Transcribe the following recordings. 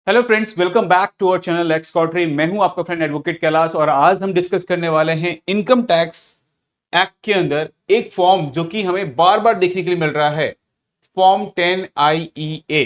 Hello friends, welcome back to our channel एक्स कॉटरी। मैं हूं आपका फ्रेंड एडवोकेट कैलाश और आज हम डिस्कस करने वाले हैं इनकम टैक्स एक्ट के अंदर एक फॉर्म जो कि हमें बार बार देखने के लिए मिल रहा है, फॉर्म 10 IEA।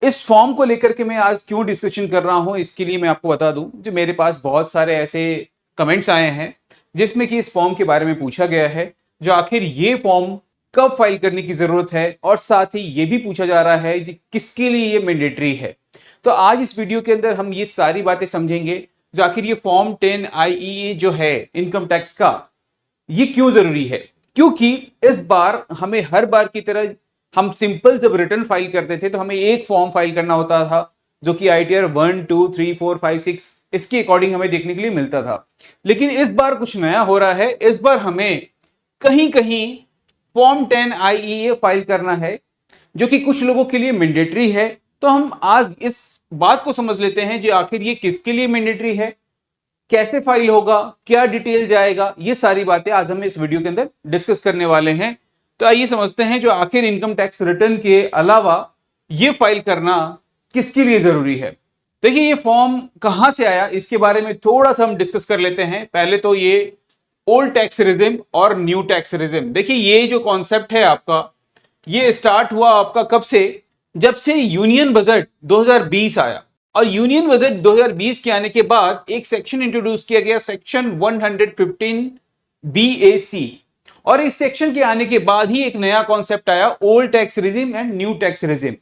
इस फॉर्म को लेकर के मैं आज क्यों डिस्कशन कर रहा हूं, इसके लिए मैं आपको बता दूं, जो मेरे पास बहुत सारे ऐसे कमेंट्स आए हैं जिसमें कि इस फॉर्म के बारे में पूछा गया है, जो आखिर ये फॉर्म कब फाइल करने की जरूरत है, और साथ ही ये भी पूछा जा रहा है कि किसके लिए ये मैंडेटरी है। तो आज इस वीडियो के अंदर हम ये सारी बातें समझेंगे, जो आखिर ये फॉर्म 10 IEA जो है इनकम टैक्स का, ये क्यों जरूरी है। क्योंकि इस बार हमें हर बार की तरह हम सिंपल जब रिटर्न फाइल करते थे तो हमें एक फॉर्म फाइल करना होता था, जो कि ITR 1 2 3 4 5 6 इसके अकॉर्डिंग हमें देखने के लिए मिलता था। लेकिन इस बार कुछ नया हो रहा है, इस बार हमें कहीं कहीं फॉर्म 10 IEA फाइल करना है, जो कि कुछ लोगों के लिए मैंडेटरी है। तो हम आज इस बात को समझ लेते हैं जो आखिर ये किसके लिए मैंडेटरी है, कैसे फाइल होगा, क्या डिटेल जाएगा, ये सारी बातें आज हम इस वीडियो के अंदर डिस्कस करने वाले हैं। तो आइए समझते हैं जो आखिर इनकम टैक्स रिटर्न के अलावा ये फाइल करना किसके लिए जरूरी है। देखिए, ये फॉर्म कहां से आया इसके बारे में थोड़ा सा हम डिस्कस कर लेते हैं। पहले तो ये ओल्ड टैक्स रिजिम और न्यू टैक्स रिजिम, देखिए ये जो कॉन्सेप्ट है आपका, ये स्टार्ट हुआ आपका कब से, जब से यूनियन बजट 2020 आया। और यूनियन बजट 2020 के आने के बाद एक सेक्शन इंट्रोड्यूस किया गया, सेक्शन 115 BAC। और इस सेक्शन के आने के बाद ही एक नया कॉन्सेप्ट आया, old tax regime and new tax regime.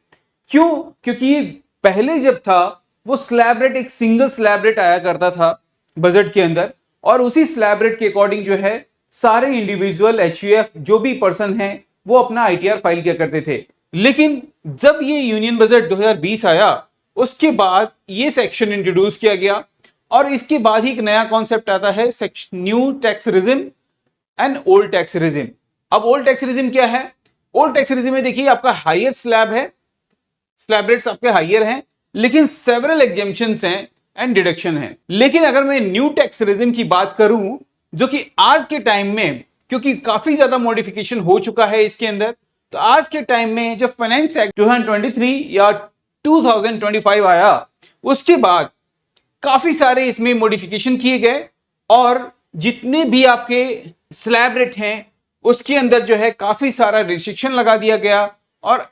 क्यों? क्योंकि पहले जब था वो स्लैब रेट, एक सिंगल स्लैब रेट आया करता था बजट के अंदर, और उसी स्लैब रेट के अकॉर्डिंग जो है सारे इंडिविजुअल HUF जो भी पर्सन है वो अपना ITR फाइल किया करते थे। लेकिन जब ये यूनियन बजट 2020 आया, उसके बाद ये सेक्शन इंट्रोड्यूस किया गया, और इसके बाद ही एक नया कॉन्सेप्ट आता है, new tax regime and old tax regime. अब ओल्ड टैक्स रिजिम क्या है? ओल्ड टैक्स रिजिम में देखिए आपका हायर स्लैब है, स्लैब रेट्स आपके हायर हैं, लेकिन सेवरल एग्जेम्पशंस हैं एंड डिडक्शन है। लेकिन अगर मैं न्यू टैक्स रिजिम की बात करूं, जो कि आज के टाइम में, क्योंकि काफी ज्यादा मॉडिफिकेशन हो चुका है इसके अंदर, तो आज के टाइम में जब फाइनेंस एक्ट 2023 या 2025 आया, उसके बाद काफी सारे इसमें मॉडिफिकेशन किए गए, और जितने भी आपके स्लैब रेट हैं उसके अंदर जो है काफी सारा रिस्ट्रिक्शन लगा दिया गया, और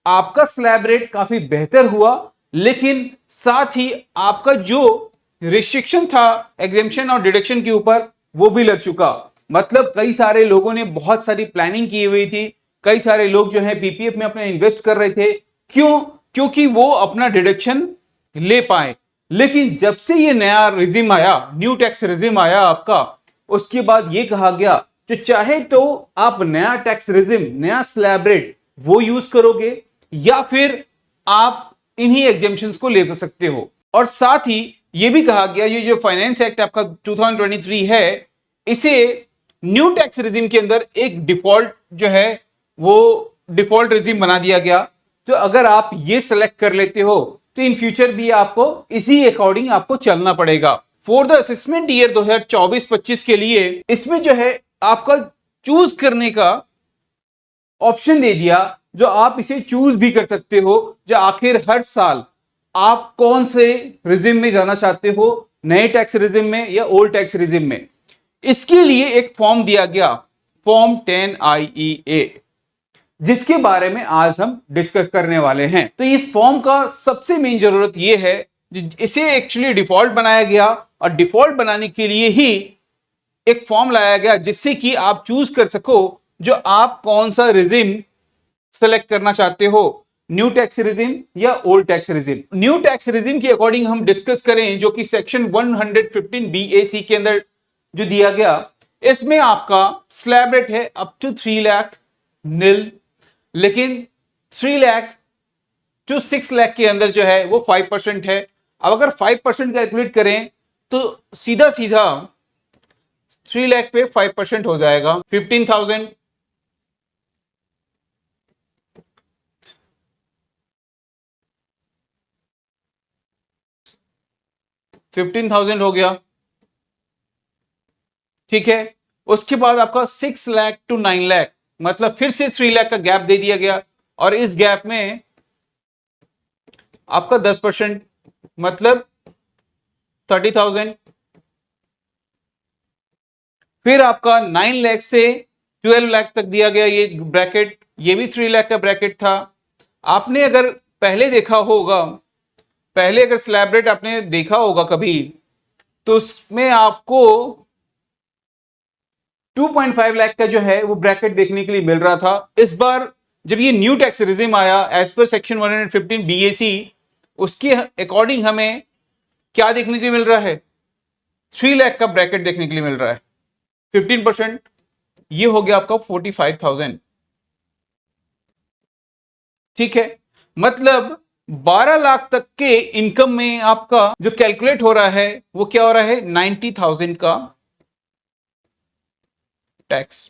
आपका स्लैब रेट काफी बेहतर हुआ। लेकिन साथ ही आपका जो रिस्ट्रिक्शन था एग्जेम्पशन और डिडक्शन के ऊपर, वो भी लग चुका। मतलब कई सारे लोगों ने बहुत सारी प्लानिंग की हुई थी, कई सारे लोग जो है PPF में अपने इन्वेस्ट कर रहे थे। क्यों? क्योंकि वो अपना डिडक्शन ले पाए। लेकिन जब से ये नया रिजिम आया, न्यू टैक्स रिजिम आया आपका, उसके बाद ये कहा गया जो चाहे तो आप नया टैक्स रिजिम, नया स्लैब रेट वो यूज करोगे, या फिर आप इन्हीं एग्जेम्पशंस को ले सकते हो। और साथ ही ये भी कहा गया ये जो फाइनेंस एक्ट आपका 2023 है, इसे न्यू टैक्स रिजिम के अंदर एक डिफॉल्ट जो है वो डिफॉल्ट रिजिम बना दिया गया। तो अगर आप ये सेलेक्ट कर लेते हो तो इन फ्यूचर भी आपको इसी अकॉर्डिंग आपको चलना पड़ेगा। फॉर द असेसमेंट ईयर 2024-25 के लिए इसमें जो है आपका चूज करने का ऑप्शन दे दिया, जो आप इसे चूज भी कर सकते हो, जो आखिर हर साल आप कौन से रिजिम में जाना चाहते हो, नए टैक्स रिजिम में या ओल्ड टैक्स रिजिम में। इसके लिए एक फॉर्म दिया गया, फॉर्म 10 IEA, जिसके बारे में आज हम डिस्कस करने वाले हैं। तो इस फॉर्म का सबसे मेन जरूरत यह है, इसे एक्चुअली डिफॉल्ट बनाया गया, और डिफॉल्ट बनाने के लिए ही एक फॉर्म लाया गया जिससे कि आप चूज कर सको जो आप कौन सा रिजिम सेलेक्ट करना चाहते हो, न्यू टैक्स रिजिम या old tax regime. New tax regime के अकॉर्डिंग हम डिस्कस करें, जो कि सेक्शन 115 BAC के अंदर जो दिया गया, इसमें आपका स्लैब रेट है अप टू 3 लाख नील, लेकिन 3 लाख टू 6 लाख के अंदर जो है वो 5% है। अब अगर 5% कैलकुलेट करें तो सीधा सीधा 3 लाख पे 5% हो जाएगा 15,000। 15,000 हो गया, ठीक है। उसके बाद आपका 6 लाख टू 9 लाख, मतलब फिर से 3 लाख का गैप दे दिया गया, और इस गैप में आपका 10%, मतलब 30,000। फिर आपका 9 लाख से 12 लाख तक दिया गया ये ब्रैकेट, ये भी 3 लाख का ब्रैकेट था। आपने अगर पहले देखा होगा, पहले अगर स्लैब रेट आपने देखा होगा कभी, तो उसमें आपको 2.5 लाख का जो है वो ब्रैकेट देखने के लिए मिल रहा था। इस बार जब ये न्यू टैक्स रिजिम आया एज पर सेक्शन 115 बीएसी, उसके अकॉर्डिंग हमें क्या देखने के लिए मिल रहा है, 3 लाख का ब्रैकेट देखने के लिए मिल रहा है। 15%, ये हो गया आपका 45,000। ठीक है, मतलब 12 लाख तक के इनकम में आपका जो कैलकुलेट हो रहा है वो क्या हो रहा है, 90,000 का टैक्स।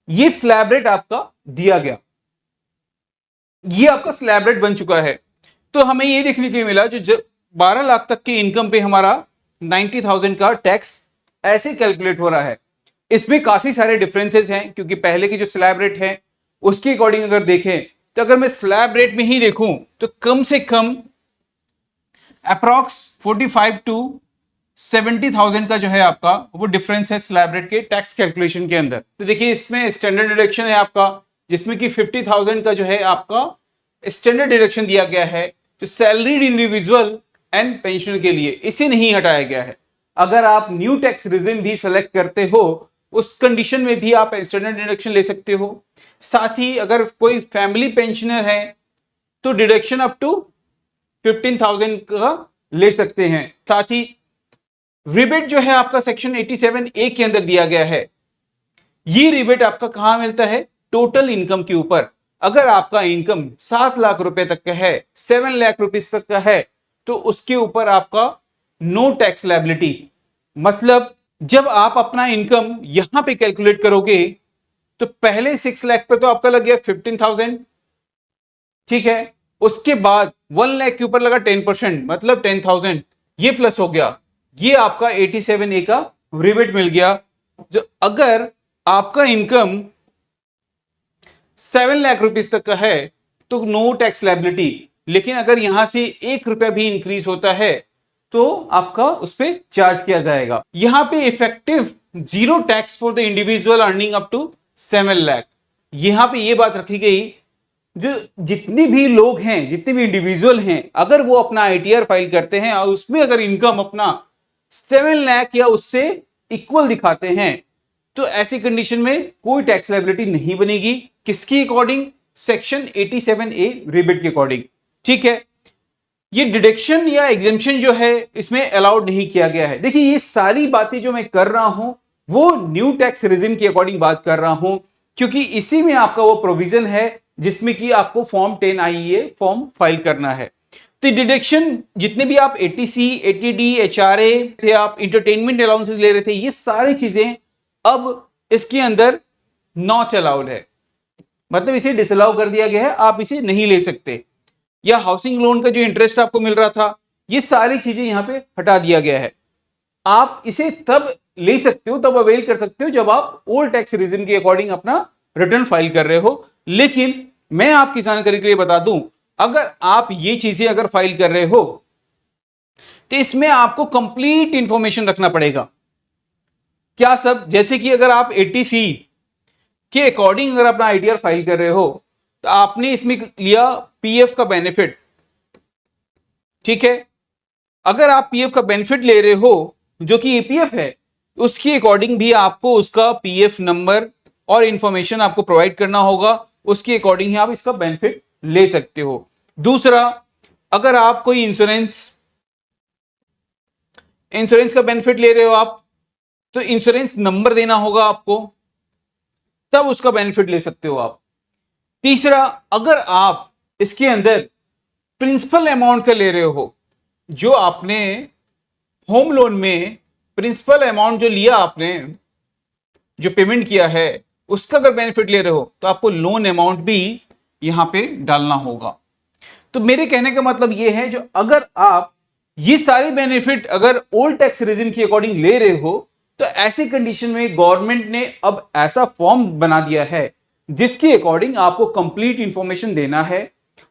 ये स्लैब रेट आपका दिया गया, ये आपका स्लैब रेट बन चुका है। तो हमें ये देखने के लिए मिला जो 12 लाख तक के इनकम पे हमारा 90,000 का टैक्स ऐसे कैलकुलेट हो रहा है। इसमें काफी सारे डिफरेंसेस हैं, क्योंकि पहले की जो स्लैब रेट है उसके अकॉर्डिंग अगर देखें, तो अगर मैं स्लैब रेट में ही देखूं तो कम से कम अप्रॉक्स 45 टू 70,000 का जो है आपका वो डिफरेंस है स्लैब रेट के टैक्स कैलकुलेशन के अंदर। तो देखिए इसमें स्टैंडर्ड डिडक्शन है आपका, जिसमें कि 50,000 का जो है आपका स्टैंडर्ड डिडक्शन दिया गया है जो सैलरीड इंडिविजुअल एंड पेंशनर के लिए, इसे नहीं हटाया गया है। अगर आप न्यू टैक्स रिजिम भी सेलेक्ट करते हो उस कंडीशन में भी आप स्टैंडर्ड डिडक्शन ले सकते हो। साथ ही अगर कोई फैमिली पेंशनर है तो डिडक्शन अप टू 15,000 का ले सकते हैं। साथ ही रिबेट जो है आपका सेक्शन 87A के अंदर दिया गया है। ये रिबेट आपका कहां मिलता है, टोटल इनकम के ऊपर। अगर आपका इनकम 7 लाख रुपए तक का है, 7 लाख रुपीस तक का है, तो उसके ऊपर आपका नो टैक्स लायबिलिटी। मतलब जब आप अपना इनकम यहां पे कैलकुलेट करोगे तो पहले 6 लाख पे तो आपका लग गया 15,000, ठीक है। उसके बाद 1 लाख के ऊपर लगा 10%, मतलब 10,000, ये प्लस हो गया, ये आपका 87A का रिबेट मिल गया। जो अगर आपका इनकम 7 लाख रुपीस तक का है तो नो टैक्स लायबिलिटी, लेकिन अगर यहां से 1 रुपया भी इंक्रीज होता है तो आपका उस पर चार्ज किया जाएगा। यहां पे effective zero tax for the individual earning up to 7 lakh. यहां पे ये बात रखी गई, जो जितने भी लोग हैं, जितने भी इंडिविजुअल हैं, अगर वो अपना आईटीआर फाइल करते हैं और उसमें अगर इनकम अपना 7 लाख या उससे इक्वल दिखाते हैं, तो ऐसी कंडीशन में कोई टैक्स लायबिलिटी नहीं बनेगी। किसकी अकॉर्डिंग, सेक्शन 87A रिबेट के अकॉर्डिंग। ठीक है, ये डिडक्शन या एग्जेम्पशन जो है इसमें अलाउड नहीं किया गया है। देखिए ये सारी बातें जो मैं कर रहा हूं वो न्यू टैक्स रिजिम के अकॉर्डिंग बात कर रहा हूं, क्योंकि इसी में आपका वो प्रोविजन है जिसमें कि आपको फॉर्म 10 IEA फॉर्म फाइल करना है। तो डिडक्शन जितने भी आप ATC, ATD, HRA थे, आप इंटरटेनमेंट अलाउंसेस ले रहे थे, ये सारी चीजें अब इसके अंदर नॉट अलाउड है, मतलब इसे डिसअलाउ कर दिया गया है, आप इसे नहीं ले सकते। या हाउसिंग लोन का जो इंटरेस्ट आपको मिल रहा था, ये सारी चीजें यहां पे हटा दिया गया है। आप इसे तब ले सकते हो, तब अवेल कर सकते हो जब आप ओल्ड टैक्स रिजिम के अकॉर्डिंग अपना रिटर्न फाइल कर रहे हो। लेकिन मैं आपकी जानकारी के लिए बता दूं, अगर आप ये चीजें अगर फाइल कर रहे हो तो इसमें आपको कंप्लीट इंफॉर्मेशन रखना पड़ेगा। क्या सब, जैसे कि अगर आप ATC के अकॉर्डिंग अगर अपना आईटीआर फाइल कर रहे हो तो आपने इसमें लिया PF का बेनिफिट, ठीक है। अगर आप PF का बेनिफिट ले रहे हो जो कि EPF है, उसके अकॉर्डिंग भी आपको उसका PF नंबर और इंफॉर्मेशन आपको प्रोवाइड करना होगा, उसके अकॉर्डिंग ही आप इसका बेनिफिट ले सकते हो। दूसरा, अगर आप कोई इंश्योरेंस का बेनिफिट ले रहे हो आप, तो इंश्योरेंस नंबर देना होगा आपको, तब उसका बेनिफिट ले सकते हो आप। तीसरा, अगर आप इसके अंदर प्रिंसिपल अमाउंट का ले रहे हो, जो आपने होम लोन में प्रिंसिपल अमाउंट जो लिया, आपने जो पेमेंट किया है, उसका अगर बेनिफिट ले रहे हो तो आपको लोन अमाउंट भी यहां पे डालना होगा। तो मेरे कहने का मतलब यह है, जो अगर आप ये सारे बेनिफिट अगर ओल्ड टैक्स रिजिम के अकॉर्डिंग ले रहे हो, तो ऐसी कंडीशन में गवर्नमेंट ने अब ऐसा फॉर्म बना दिया है जिसके अकॉर्डिंग आपको कंप्लीट इंफॉर्मेशन देना है।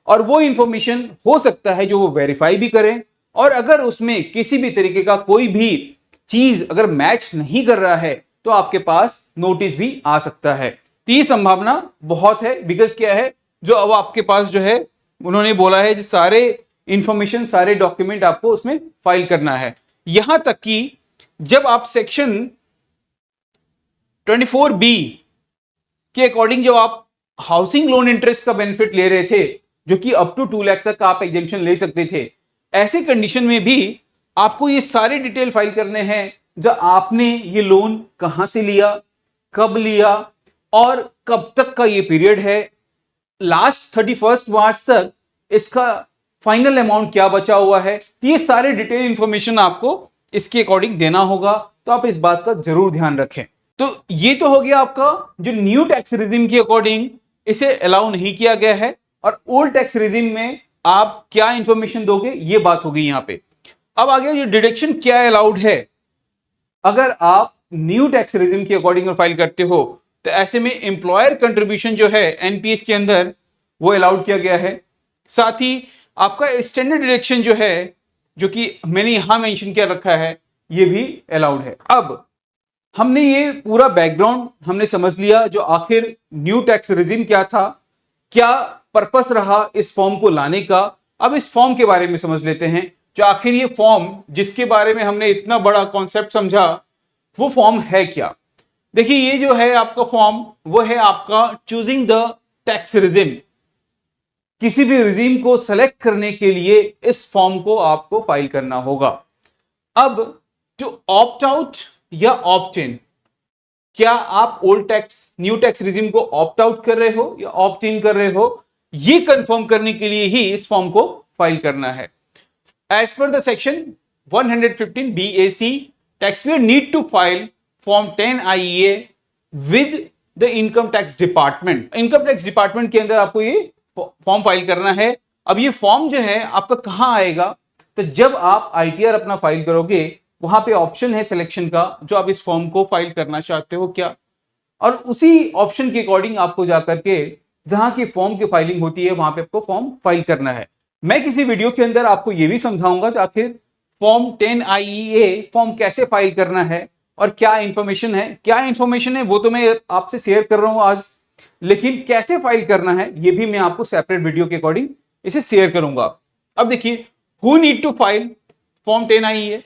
और वो इंफॉर्मेशन हो सकता है जो वो वेरीफाई भी करें, और अगर उसमें किसी भी तरीके का कोई भी चीज अगर मैच नहीं कर रहा है तो आपके पास नोटिस भी आ सकता है। तो ये संभावना बहुत है, बिकॉज क्या है, जो अब आपके पास जो है उन्होंने बोला है सारे इंफॉर्मेशन, सारे डॉक्यूमेंट आपको उसमें फाइल करना है। यहां तक कि जब आप सेक्शन 24B के अकॉर्डिंग जब आप हाउसिंग लोन इंटरेस्ट का बेनिफिट ले रहे थे, जो कि अप टू 2 लाख तक आप एग्जेम्पशन ले सकते थे, ऐसे कंडीशन में भी आपको ये सारे डिटेल फाइल करने हैं, जब आपने ये लोन कहां से लिया, कब लिया और कब तक का ये पीरियड है, लास्ट 31 मार्च तक इसका फाइनल अमाउंट क्या बचा हुआ है, ये सारे डिटेल इंफॉर्मेशन आपको इसके अकॉर्डिंग देना होगा। तो आप इस बात का जरूर ध्यान रखें। तो ये तो हो गया आपका जो न्यू टैक्स रिजिम के अकॉर्डिंग इसे अलाउ नहीं किया गया है, और ओल्ड टैक्स रिजिम में आप क्या इंफॉर्मेशन दोगे ये बात होगी यहां पे। अब आगे जो डिडक्शन क्या अलाउड है, अगर आप न्यू टैक्स रिजिम के अकॉर्डिंग फाइल करते हो तो ऐसे में एम्प्लॉयर कंट्रीब्यूशन जो है एनपीएस के अंदर वो अलाउड किया गया है। साथ ही आपका स्टैंडर्ड डिडक्शन जो है, जो कि मैंने यहां मेंशन किया रखा है, ये भी अलाउड है। अब हमने ये पूरा बैकग्राउंड हमने समझ लिया, जो आखिर न्यू टैक्स रिजिम क्या था, क्या पर्पस रहा इस फॉर्म को लाने का। अब इस फॉर्म के बारे में समझ लेते हैं, जो आखिर ये फॉर्म जिसके बारे में हमने इतना बड़ा कॉन्सेप्ट समझा, वो फॉर्म है क्या। देखिए ये जो है आपका फॉर्म, वो है आपका चूजिंग द टैक्स रिजिम। किसी भी रिजिम को सेलेक्ट करने के लिए इस फॉर्म को आपको फाइल करना होगा। अब जो ऑप्ट आउट या ऑप्ट इन, क्या आप old tax new tax regime को ऑप्ट आउट कर रहे हो या ऑप्ट इन कर रहे हो, ये कंफर्म करने के लिए ही इस फॉर्म को फाइल करना है। As per the section 115 BAC, taxpayer need to file form 10 IEA with the income tax department। Income tax department के अंदर आपको ये फॉर्म फाइल करना है। अब ये फॉर्म जो है आपका कहां आएगा, तो जब आप ITR अपना फाइल करोगे, वहां पे ऑप्शन है सिलेक्शन का, जो आप इस फॉर्म को फाइल करना चाहते हो क्या, और उसी ऑप्शन के अकॉर्डिंग आपको जाकर के जहां की फॉर्म की फाइलिंग होती है वहां पे आपको फॉर्म फाइल करना है। मैं किसी वीडियो के अंदर आपको यह भी समझाऊंगा कि आखिर फॉर्म 10 IEA फॉर्म कैसे फाइल करना है और क्या इंफॉर्मेशन है। क्या इंफॉर्मेशन है वो तो मैं आपसे शेयर कर रहा हूं आज, लेकिन कैसे फाइल करना है ये भी मैं आपको सेपरेट वीडियो के अकॉर्डिंग इसे शेयर करूंगा। अब देखिए, who need to file form 10 IEA,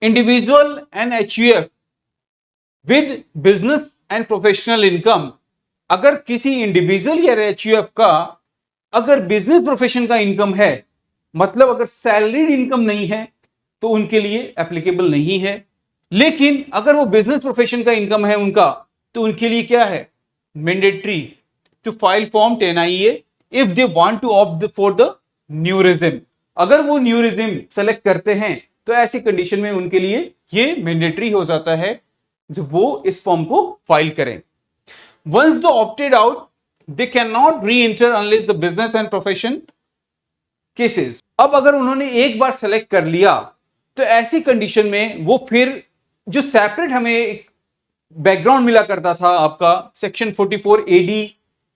individual and HUF with business and professional income. अगर किसी इंडिविजुअल या HUF का अगर बिजनेस प्रोफेशन का इनकम है, मतलब अगर सैलरीड इनकम नहीं है तो उनके लिए एप्लीकेबल नहीं है, लेकिन अगर वो बिजनेस प्रोफेशन का इनकम है उनका, तो उनके लिए क्या है, mandatory to file form 10 IEA if they want to opt for the new regime. अगर वो न्यू रिजिम सेलेक्ट करते हैं तो ऐसी कंडीशन में उनके लिए ये मैंडेटरी हो जाता है जब वो इस फॉर्म को फाइल करें। Once the opted out they cannot re-enter unless the business and profession cases। अब अगर उन्होंने एक बार सेलेक्ट कर लिया तो ऐसी कंडीशन में वो फिर जो सेपरेट हमें एक बैकग्राउंड मिला करता था आपका सेक्शन 44 AD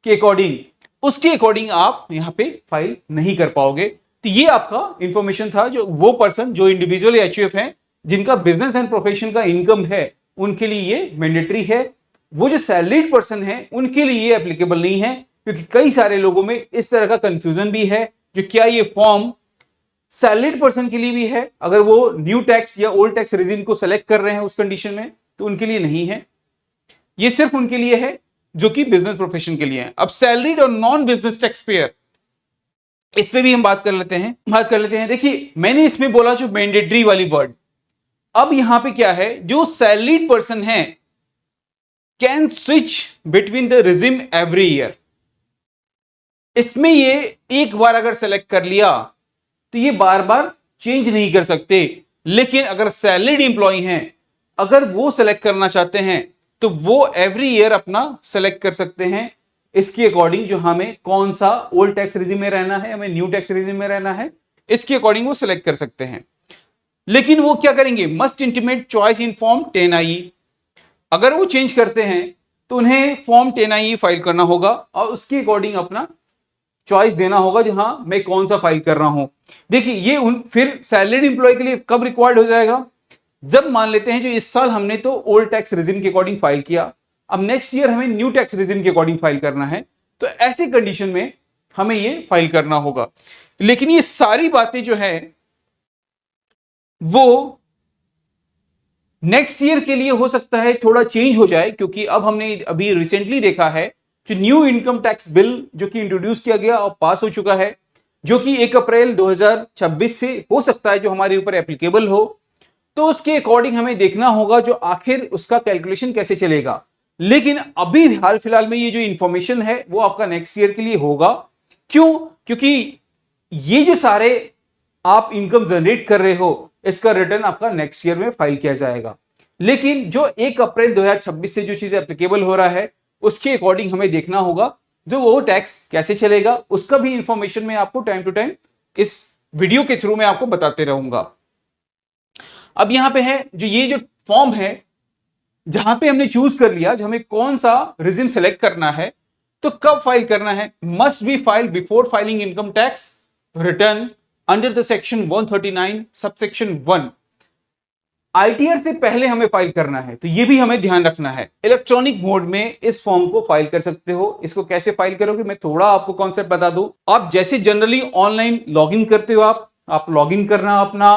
के अकॉर्डिंग, उसके अकॉर्डिंग आप यहां पे फाइल नहीं कर पाओगे। तो ये आपका इंफॉर्मेशन था, जो वो पर्सन जो इंडिविजुअल या HUF हैं जिनका बिजनेस एंड प्रोफेशन का इनकम है उनके लिए ये मैंडेटरी है। वो जो सैलरीड पर्सन है उनके लिए ये एप्लीकेबल नहीं है, क्योंकि कई सारे लोगों में इस तरह का कंफ्यूजन भी है जो क्या ये फॉर्म सैलरीड पर्सन के लिए भी है, अगर वो न्यू टैक्स या ओल्ड टैक्स रिजिम को सेलेक्ट कर रहे हैं उस कंडीशन में, तो उनके लिए नहीं है। ये सिर्फ उनके लिए है जो कि बिजनेस प्रोफेशन के लिए है। अब सैलरीड और नॉन बिजनेस टैक्स पेयर, इस पे भी हम बात कर लेते हैं। देखिए मैंने इसमें बोला जो मैंडेटरी वाली वर्ड, अब यहां पे क्या है, जो सैलरीड पर्सन है can switch between the regime every year. इसमें ये एक बार अगर सेलेक्ट कर लिया तो ये बार बार चेंज नहीं कर सकते, लेकिन अगर सैलरीड इंप्लॉय हैं, अगर वो सेलेक्ट करना चाहते हैं तो वो एवरी ईयर अपना सेलेक्ट कर सकते हैं इसके अकॉर्डिंग, जो हमें कौन सा ओल्ड टैक्स रिजिम में रहना है, हमें न्यू टैक्स रिजिम में रहना है, इसके अकॉर्डिंग वो सेलेक्ट कर सकते हैं। लेकिन वो क्या करेंगे, must intimate choice in form 10 IE। अगर वो चेंज करते हैं तो उन्हें फॉर्म 10 IE फाइल करना होगा और उसके अकॉर्डिंग अपना चॉइस देना होगा जहां मैं कौन सा फाइल कर रहा हूं। देखिए ये फिर सैलरीड एम्प्लॉय के लिए कब रिक्वायर्ड हो जाएगा, जब मान लेते हैं जो इस साल हमने तो ओल्ड टैक्स रिजिम के अकॉर्डिंग फाइल किया, अब नेक्स्ट ईयर हमें न्यू टैक्स रिजिम के अकॉर्डिंग फाइल करना है, तो ऐसी कंडीशन में हमें ये फाइल करना होगा। लेकिन ये सारी बातें जो है वो नेक्स्ट ईयर के लिए हो सकता है थोड़ा चेंज हो जाए, क्योंकि अब हमने अभी रिसेंटली देखा है जो न्यू इनकम टैक्स बिल जो कि इंट्रोड्यूस किया गया और पास हो चुका है, जो कि 1 अप्रैल 2026 से हो सकता है जो हमारे ऊपर एप्लीकेबल हो, तो उसके अकॉर्डिंग हमें देखना होगा जो आखिर उसका कैलकुलेशन कैसे चलेगा। लेकिन अभी हाल फिलहाल में ये जो इंफॉर्मेशन है वो आपका नेक्स्ट ईयर के लिए होगा। क्यों? क्योंकि ये जो सारे आप इनकम जनरेट कर रहे हो इसका रिटर्न आपका नेक्स्ट ईयर में फाइल किया जाएगा। लेकिन जो 1 अप्रैल 2026 से जो चीजें एप्लीकेबल हो रहा है उसके अकॉर्डिंग हमें देखना होगा जो वो टैक्स कैसे चलेगा, उसका भी इंफॉर्मेशन मैं आपको टाइम टू टाइम इस वीडियो के थ्रू मैं आपको बताते रहूंगा। अब यहां पे है जो ये जो फॉर्म है जहां पे हमने चूज कर लिया जो हमें कौन सा रिजिम सेलेक्ट करना है, तो कब फाइल करना है, must be file before filing income tax return under the section 139 subsection 1। ITR से पहले हमें फाइल करना है, तो ये भी हमें ध्यान रखना है। इलेक्ट्रॉनिक मोड में इस फॉर्म को फाइल कर सकते हो। इसको कैसे फाइल करोगे मैं थोड़ा आपको कॉन्सेप्ट बता दूं। आप जैसे जनरली ऑनलाइन लॉगिन करते हो, आप लॉगिन करना अपना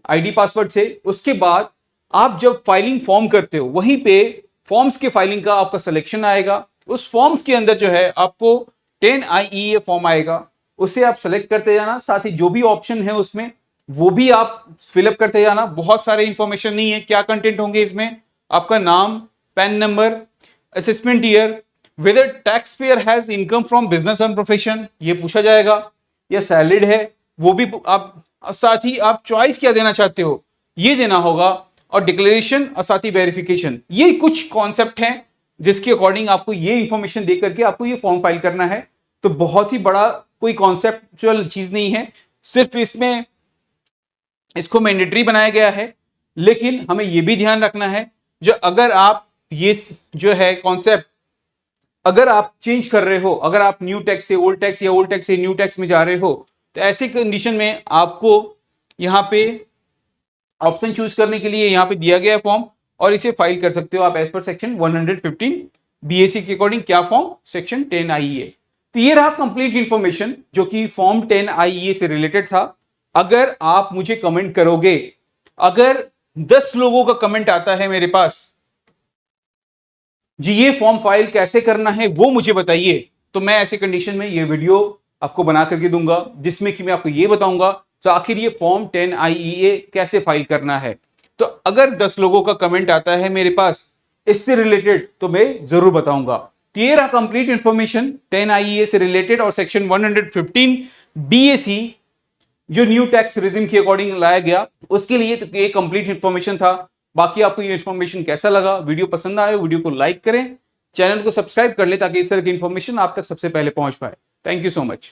आईडी पासवर्ड से, उसके बाद आप जब फाइलिंग फॉर्म करते हो वहीं पे फॉर्म्स के फाइलिंग का आपका सिलेक्शन आएगा। उस फॉर्म्स के अंदर जो है आपको 10 IEA फॉर्म आएगा, उसे आप सेलेक्ट करते जाना, साथ ही जो भी ऑप्शन है उसमें वो भी आप फिलअप करते जाना। बहुत सारे इंफॉर्मेशन नहीं है, क्या कंटेंट होंगे इसमें, आपका नाम, PAN number, assessment year, whether taxpayer has income from business and profession ये पूछा जाएगा, या सैलरीड है वो भी आप, साथ ही आप चॉइस क्या देना चाहते हो ये देना होगा, और डिक्लेरेशन और साथ ही वेरिफिकेशन। ये कुछ कॉन्सेप्ट हैं जिसके अकॉर्डिंग आपको ये इंफॉर्मेशन दे करके आपको ये फॉर्म फाइल करना है। तो बहुत ही बड़ा कोई कॉन्सेप्चुअल चीज नहीं है, सिर्फ इसमें इसको मैंडेटरी बनाया गया है। लेकिन हमें यह भी ध्यान रखना है जो अगर आप ये जो है कॉन्सेप्ट अगर आप चेंज कर रहे हो, अगर आप न्यू टैक्स से ओल्ड टैक्स या ओल्ड टैक्स से न्यू टैक्स में जा रहे हो, तो ऐसी कंडीशन में आपको यहां पे ऑप्शन चूज करने के लिए यहां पे दिया गया है फॉर्म, और इसे फाइल कर सकते हो आप एज पर सेक्शन 115 BAC के अकॉर्डिंग। क्या फॉर्म? Section 10 IEA। तो ये रहा कंप्लीट इंफॉर्मेशन जो कि फॉर्म 10 IEA से रिलेटेड था। अगर आप मुझे कमेंट करोगे, अगर 10 लोगों का कमेंट आता है मेरे पास जी ये फॉर्म फाइल कैसे करना है वो मुझे बताइए, तो मैं ऐसे कंडीशन में ये वीडियो आपको बना करके दूंगा जिसमें कि मैं आपको ये बताऊंगा तो आखिर ये फॉर्म 10 IEA कैसे फाइल करना है। तो अगर 10 लोगों का कमेंट आता है मेरे पास इससे रिलेटेड तो मैं जरूर बताऊंगा। तो ये रहा कंप्लीट इंफॉर्मेशन 10 IEA से रिलेटेड और सेक्शन 115 BAC जो न्यू टैक्स रिजिम के अकॉर्डिंग लाया गया उसके लिए। तो ये कंप्लीट इंफॉर्मेशन था। बाकी आपको ये इंफॉर्मेशन कैसा लगा, वीडियो पसंद आए वीडियो को लाइक करें, चैनल को सब्सक्राइब कर ले ताकि इस तरह की इंफॉर्मेशन आप तक सबसे पहले पहुंच पाए। Thank you so much.